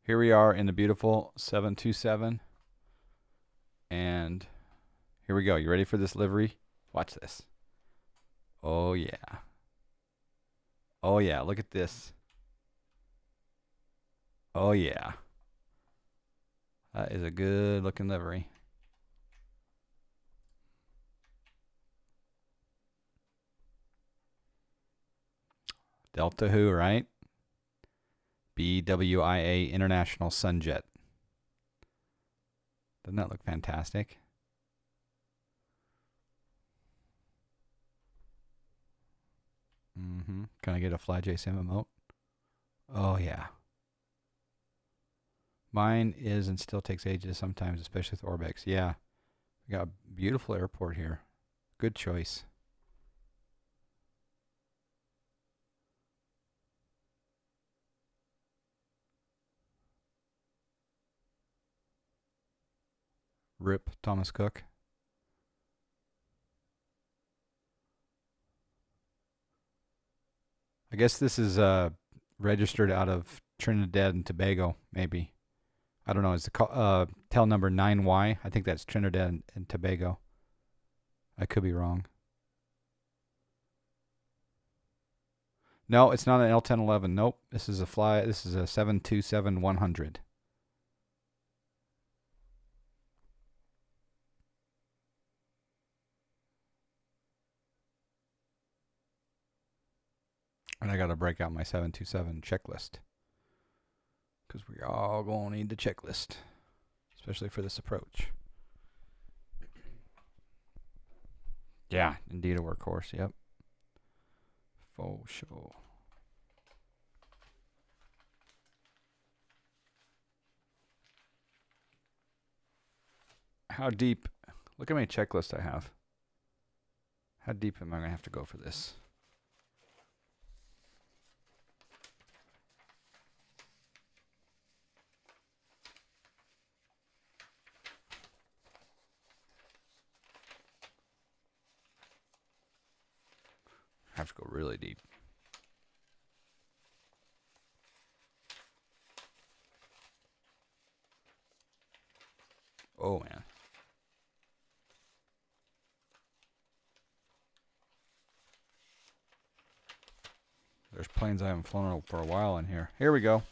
Here we are in the beautiful 727. And here we go. You ready for this livery? Watch this. Oh, yeah. Oh, yeah. Look at this. Oh, yeah. That is a good looking livery. Delta Who, right? BWIA International Sunjet. Doesn't that look fantastic? Can I get a FlyJSim emote? Oh, yeah. Mine is and still takes ages sometimes, especially with Orbex. Yeah. We got a beautiful airport here. Good choice. Rip Thomas Cook. I guess this is registered out of Trinidad and Tobago, maybe. I don't know. Is the tail number 9Y? I think that's Trinidad and Tobago. I could be wrong. No, it's not an L1011. Nope. This is a 727-100. And I got to break out my 727 checklist. Because we're all going to need the checklist. Especially for this approach. Yeah, indeed a workhorse. Yep. Faux show. How deep? Look at my checklist I have. How deep am I going to have to go for this? I have to go really deep. Oh, man. There's planes I haven't flown for a while in here. Here we go.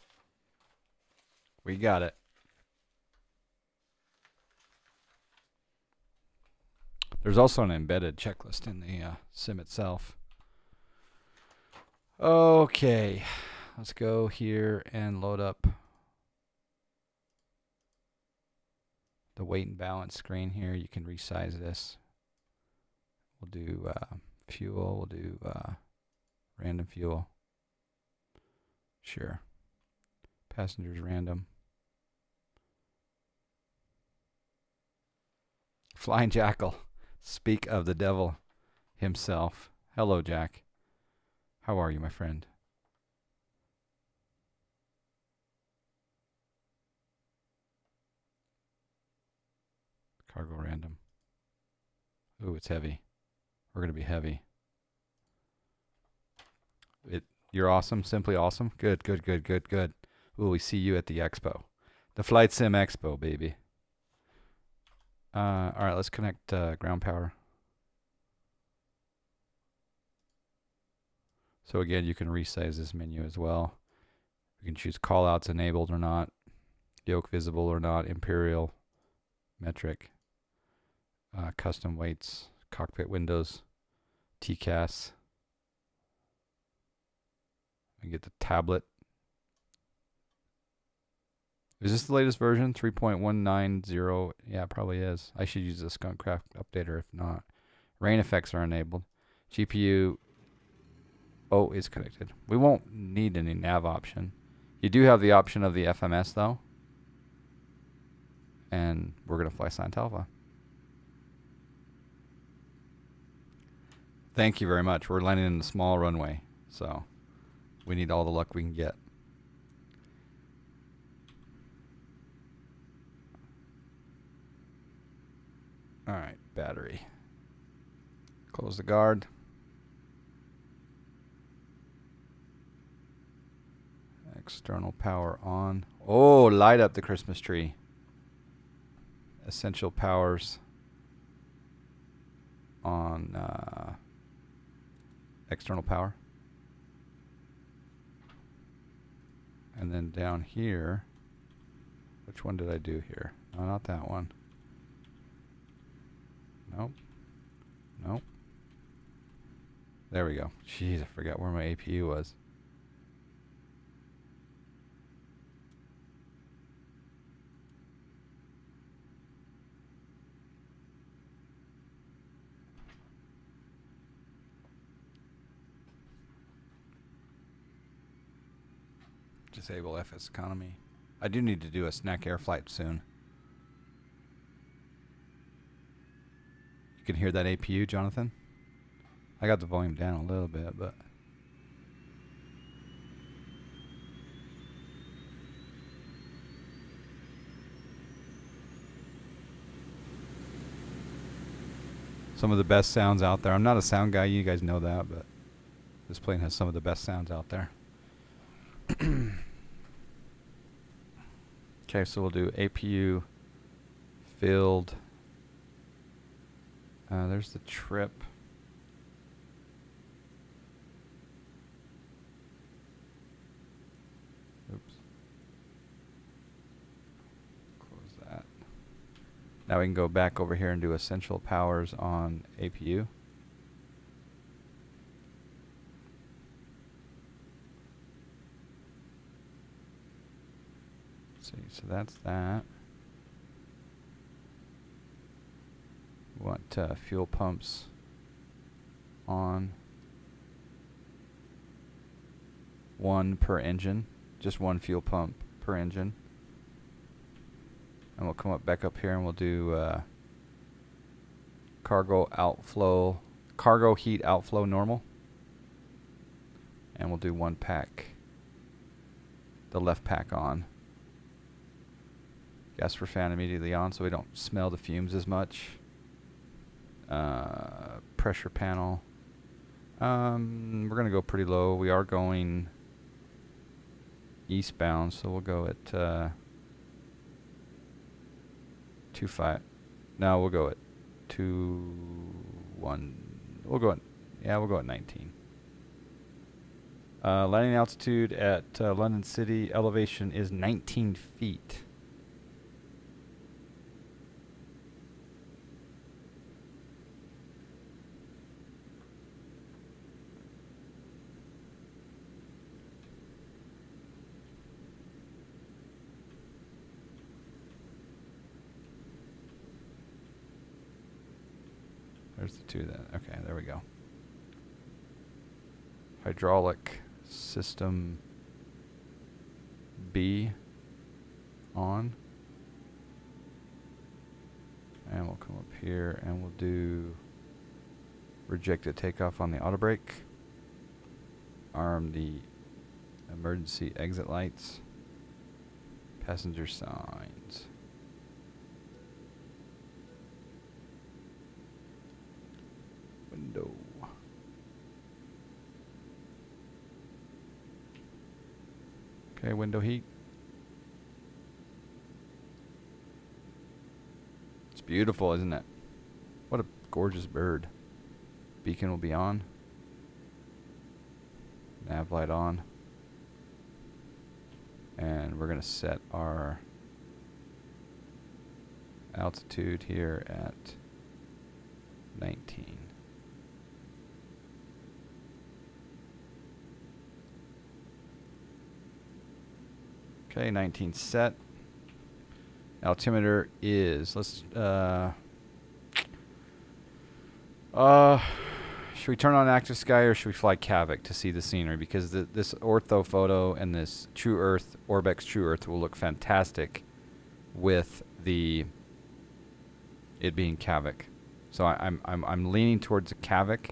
We got it. There's also an embedded checklist in the sim itself. Okay. Let's go here and load up the weight and balance screen here. You can resize this. We'll do fuel. We'll do random fuel. Sure. Passengers random. Flying Jackal. Speak of the devil himself. Hello, Jack. How are you, my friend? Cargo random. Ooh, it's heavy. We're going to be heavy. You're awesome. Simply awesome. Good, good, good, good, good. Ooh, we see you at the expo. The FlyJSim Expo, baby. All right, let's connect ground power. So again, you can resize this menu as well. You can choose callouts enabled or not, yoke visible or not, imperial, metric, custom weights, cockpit windows, TCAS. And get the tablet. Is this the latest version? 3.190? Yeah, it probably is. I should use the Skunkcraft updater if not. Rain effects are enabled. GPU is connected. We won't need any nav option. You do have the option of the FMS though. And we're going to fly Science Alpha. Thank you very much. We're landing in a small runway, so we need all the luck we can get. All right, battery. Close the guard. External power on. Oh, light up the Christmas tree. Essential powers on external power. And then down here, which one did I do here? No, not that one. Nope. Nope. There we go. Jeez, I forgot where my APU was. Disable FS economy. I do need to do a snack air flight soon. You can hear that APU, Jonathan? I got the volume down a little bit, but... Some of the best sounds out there. I'm not a sound guy, you guys know that, but this plane has some of the best sounds out there. Okay, so we'll do APU filled. There's the trip. Oops. Close that. Now we can go back over here and do essential powers on APU. See, so that's that. We want fuel pumps on. One per engine, just one fuel pump per engine. And we'll come up back up here and we'll do cargo outflow, cargo heat outflow normal. And we'll do one pack, the left pack on. Gas for fan immediately on so we don't smell the fumes as much. Pressure panel. We're going to go pretty low. We are going eastbound, so we'll go at 2.5. No, we'll go at 2.1. We'll go at 19. Landing altitude at London City. Elevation is 19 feet. There's the two then. Okay, there we go. Hydraulic system B on. And we'll come up here and we'll do rejected takeoff on the auto brake. Arm the emergency exit lights. Passenger signs. Window. Okay, window heat. It's beautiful, isn't it? What a gorgeous bird. Beacon will be on. Nav light on. And we're going to set our altitude here at 19. Okay, 19 set. Altimeter is, let's, should we turn on active sky or should we fly Kavik to see the scenery? Because this ortho photo and this True Earth, Orbex True Earth will look fantastic with it being Kavik. So I'm leaning towards a Kavik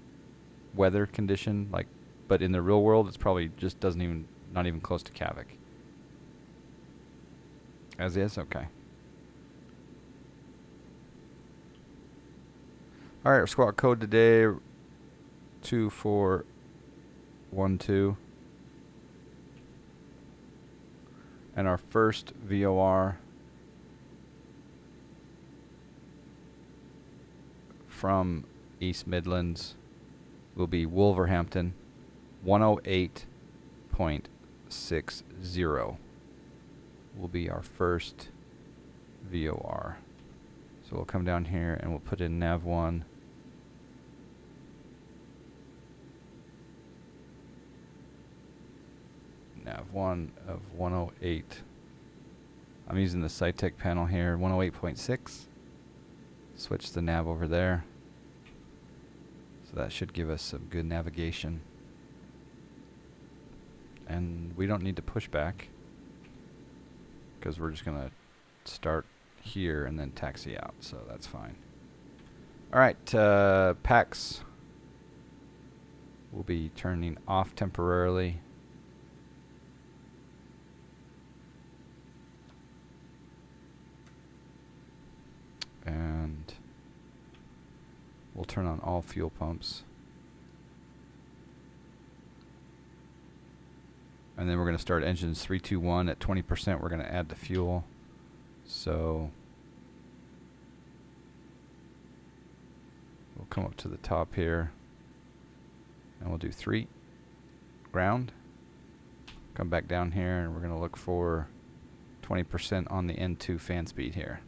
weather condition, but in the real world it's probably just not even close to Kavik. As is? Okay. Alright, our squawk code today, 2412. And our first VOR from East Midlands will be Wolverhampton 108.60 will be our first VOR. So we'll come down here and we'll put in nav1. Nav1 of 108. I'm using the SciTech panel here, 108.6. Switch the nav over there. So that should give us some good navigation. And we don't need to push back, because we're just going to start here and then taxi out, so that's fine. Alright, PAX will be turning off temporarily. And we'll turn on all fuel pumps. And then we're going to start engines 3, 2, 1 at 20%. We're going to add the fuel. So we'll come up to the top here and we'll do 3 ground. Come back down here and we're going to look for 20% on the N2 fan speed here.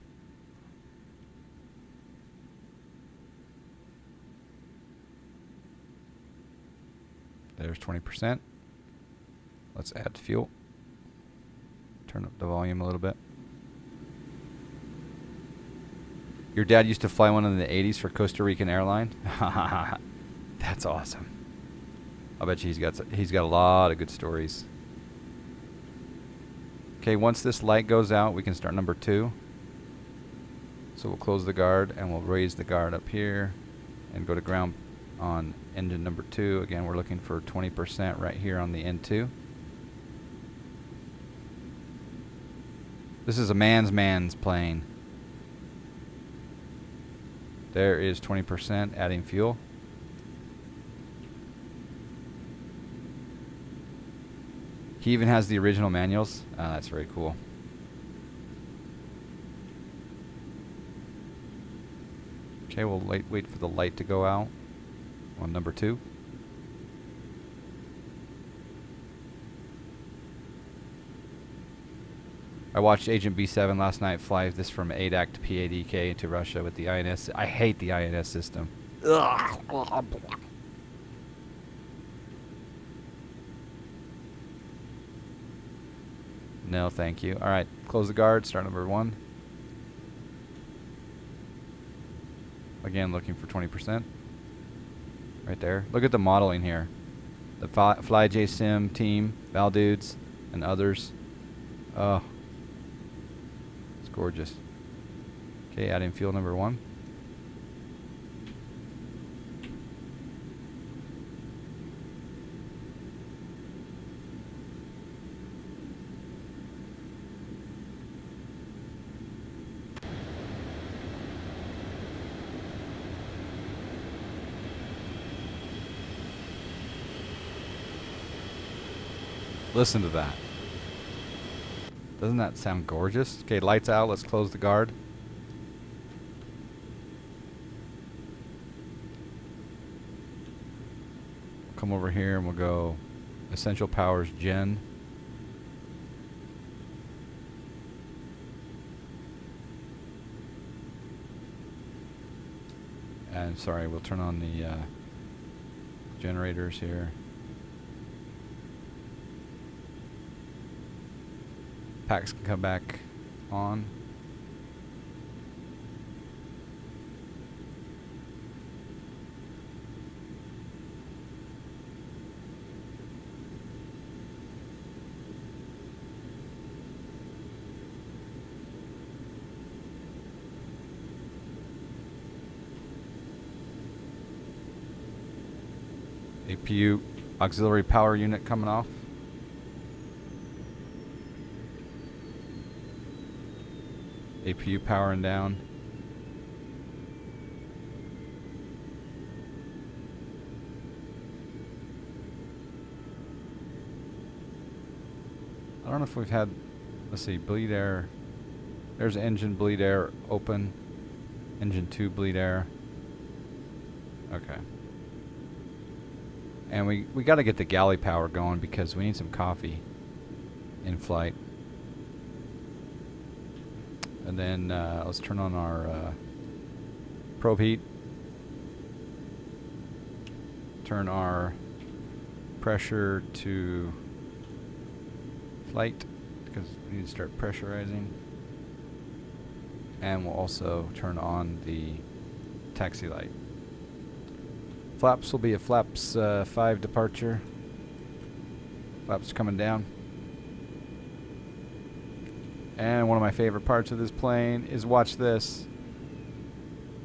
There's 20%. Let's add fuel. Turn up the volume a little bit. Your dad used to fly one in the 80s for Costa Rican airline? That's awesome. I bet you he's got a lot of good stories. Okay, once this light goes out, we can start number 2. So we'll close the guard and we'll raise the guard up here and go to ground on engine number 2. Again, we're looking for 20% right here on the N2. This is a man's plane. There is 20%, adding fuel. He even has the original manuals. That's very cool. Okay, we'll wait for the light to go out on number 2. I watched Agent B7 last night fly this from ADAC to PADK into Russia with the INS. I hate the INS system. No, thank you. All right, close the guard, start number 1. Again, looking for 20%. Right there. Look at the modeling here. The FlyJSim team, Val Dudes, and others. Oh, it's gorgeous. Okay, adding fuel number 1. Listen to that. Doesn't that sound gorgeous? Okay, lights out. Let's close the guard. Come over here and we'll go Essential Powers Gen. And sorry, we'll turn on the generators here. Packs can come back on. APU auxiliary power unit coming off. APU powering down. I don't know if we've had Let's see, bleed air. There's engine bleed air open. Engine 2 bleed air. Okay. And we got to get the galley power going because we need some coffee in flight. And then let's turn on our probe heat. Turn our pressure to flight because we need to start pressurizing. And we'll also turn on the taxi light. Flaps will be a flaps 5 departure. Flaps coming down. And one of my favorite parts of this plane is watch this.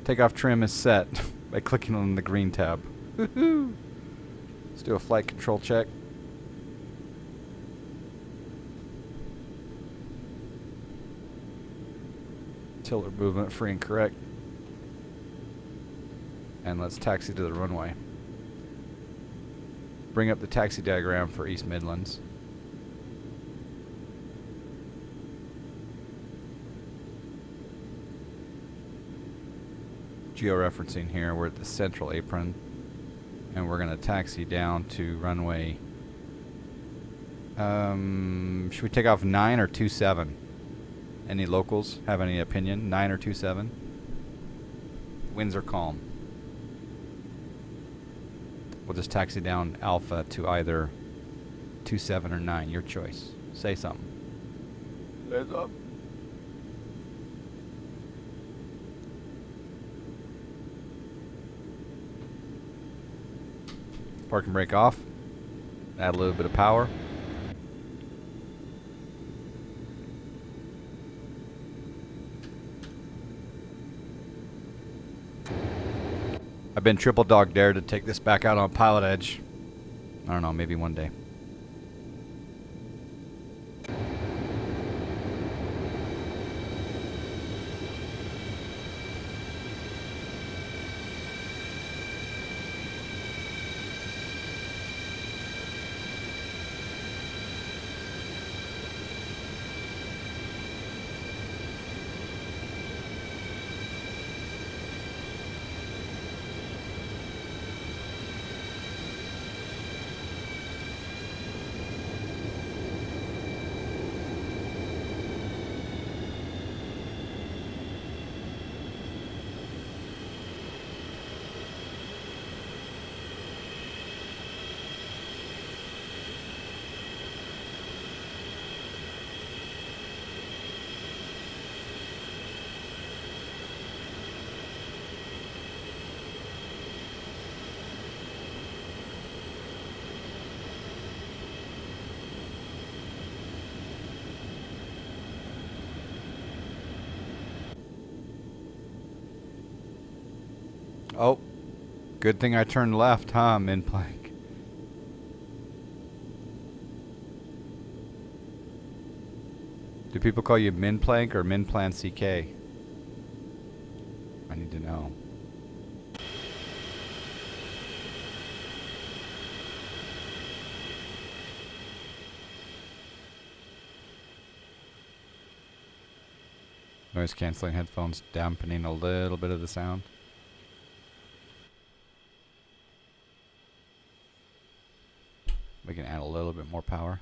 Takeoff trim is set by clicking on the green tab. Woohoo! Let's do a flight control check. Tiller movement free and correct. And let's taxi to the runway. Bring up the taxi diagram for East Midlands. Georeferencing here, we're at the central apron. And we're going to taxi down to runway. Should we take off 9 or 27? Any locals have any opinion? 9 or 27? Winds are calm. We'll just taxi down Alpha to either 27 or 9. Your choice. Say something. Say something. Park and brake off. Add a little bit of power. I've been triple dog dared to take this back out on Pilot Edge. I don't know, maybe one day. Oh, good thing I turned left, huh, min-plank? Do people call you min-plank or min-plan CK? I need to know. Noise canceling headphones dampening a little bit of the sound. We can add a little bit more power.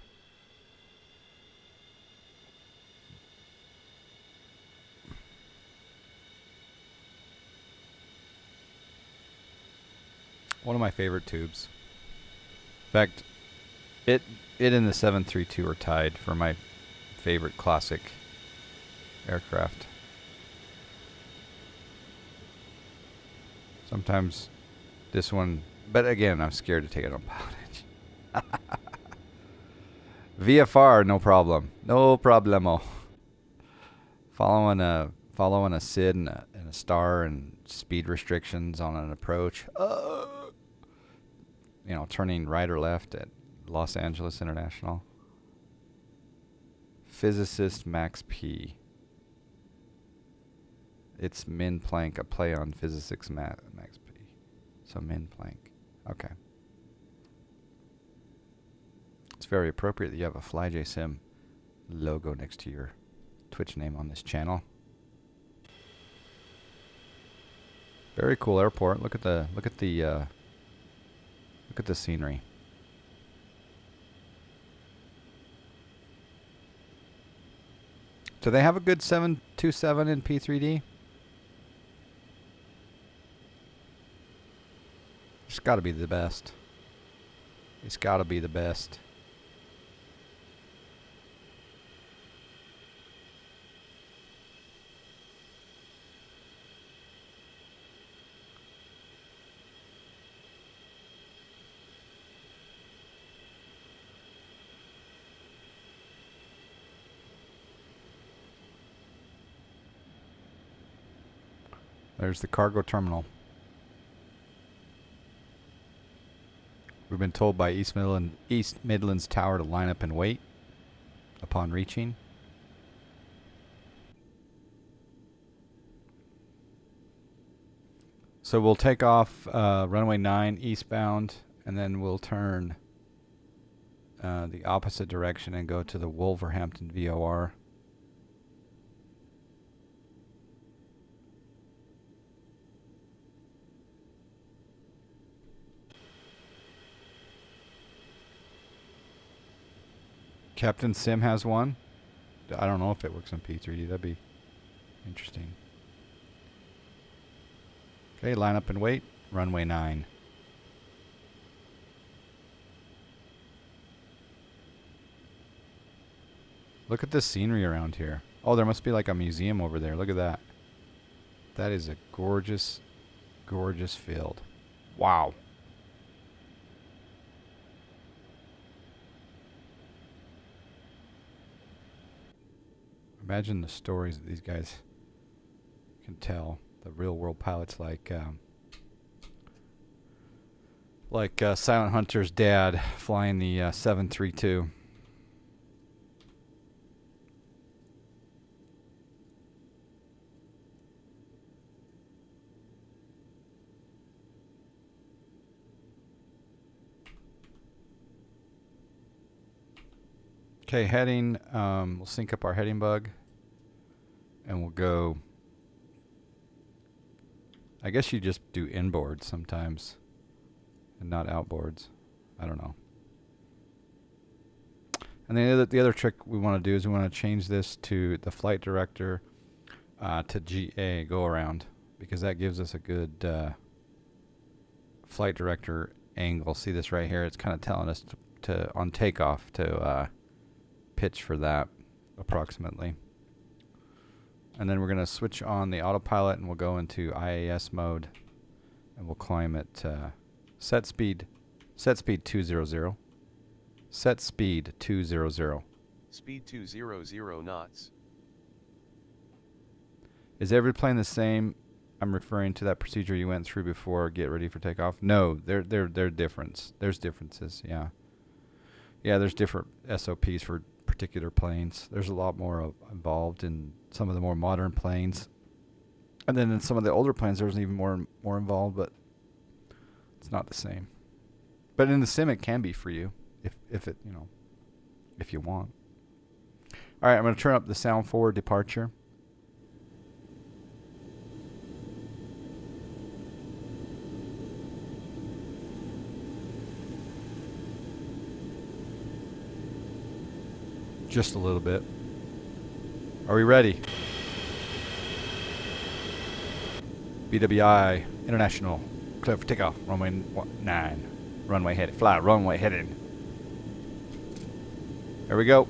One of my favorite tubes. In fact, it and the 732 are tied for my favorite classic aircraft. Sometimes this one, but again, I'm scared to take it on Pilot Edge. VFR, no problem. No problemo. Following a SID and a star and speed restrictions on an approach. You know, turning right or left at Los Angeles International. Physicist Max P. It's Min Planck, a play on Physicist Max P. So Min Planck. Okay. It's very appropriate that you have a FlyJSim logo next to your Twitch name on this channel. Very cool airport. Look at the scenery. Do they have a good 727 in P3D? It's got to be the best. It's got to be the best. There's the cargo terminal. We've been told by East Midlands Tower to line up and wait upon reaching. So we'll take off runway 9 eastbound, and then we'll turn the opposite direction and go to the Wolverhampton VOR. Captain Sim has one. I don't know if it works on P3D. That'd be interesting. Okay, line up and wait. Runway 9. Look at the scenery around here. Oh, there must be like a museum over there. Look at that. That is a gorgeous, gorgeous field. Wow. Imagine the stories that these guys can tell. The real world pilots like Silent Hunter's dad flying the 732. Okay, heading. We'll sync up our heading bug. And we'll go. I guess you just do inboard sometimes and not outboards. I don't know. And then the other trick we want to do is we want to change this to the flight director to GA, go around, because that gives us a good flight director angle. See this right here? It's kind of telling us to on takeoff to pitch for that approximately. And then we're going to switch on the autopilot and we'll go into IAS mode and we'll climb at set speed 200. Set speed 200. Speed 200 knots. Is every plane the same? I'm referring to that procedure you went through before get ready for takeoff. No, they're different. There's differences, yeah. Yeah, there's different SOPs for particular planes. There's a lot more involved in some of the more modern planes, and then in some of the older planes there's even more involved, but it's not the same. But in the sim it can be for you if it, you know, if you want. All right, I'm going to turn up the sound forward departure. Just a little bit. Are we ready? BWI International, clear for takeoff. Runway 9. Runway headed. Fly. Runway headed. Here we go.